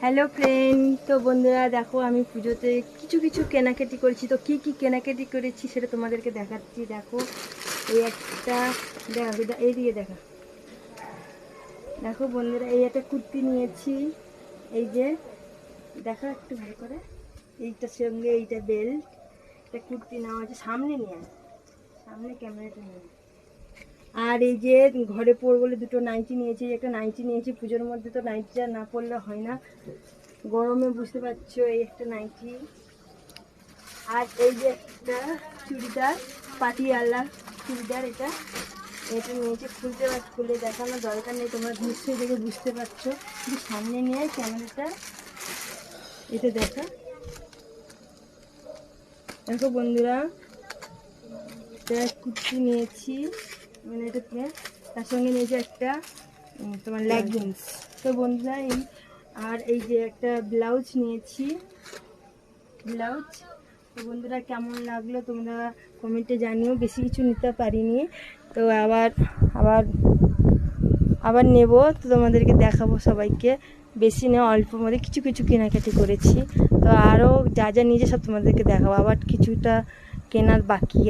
Hello friend, তো বন্ধুরা দেখো আমি পুজোতে কিছু কেনাকাটি করেছি। তো কি কি কেনাকাটি করেছি সেটা তোমাদেরকে দেখাচ্ছি। দেখো এই একটা, দেখো এইদিকে দেখো, দেখো বন্ধুরা এই একটা কুর্তি নিয়েছি। এই যে দেখো একটু ভালো করে, এইটার সঙ্গে এইটা বেল্ট, একটা কুর্তি নেওয়া আছে। সামনে নিয়ে আয়, সামনে ক্যামেরাটা নিয়ে। আর এই যে ঘরে পরবো বলে দুটো নাইটি নিয়েছি। একটা নাইটি নিয়েছি, পুজোর মধ্যে তো নাইটিটা না পরলে হয় না, গরমে বুঝতে পারছো। এই একটা নাইটি, আর এই যে একটা চুড়িদার, পাটিয়ালা চুড়িদার, এটা এটা নিয়েছি। খুলে দেখানোর দরকার নেই, তোমরা নিশ্চয়ই দেখে বুঝতে পারছো। কিন্তু সামনে নিয়ে ক্যামেরাটা, এটা দেখো। দেখো বন্ধুরা, এটা কুর্তি নিয়েছি, মানে এটা তার সঙ্গে নিয়েছি একটা তোমার লেগিংস। তো বন্ধুরা আর এই যে একটা ব্লাউজ নিয়েছি, ব্লাউজ। তো বন্ধুরা কেমন লাগলো তোমরা কমেন্টে জানিও। বেশি কিছু নিতে পারিনি, তো আবার আবার আবার নেব, তো তোমাদেরকে দেখাবো সবাইকে। বেশি নেওয়া, অল্প মধ্যে কিছু কেনাকাটি করেছি। তো আরও যা যা নিয়েছে সব তোমাদেরকে দেখাবো। আবার কিছুটা কেনার বাকি আছে।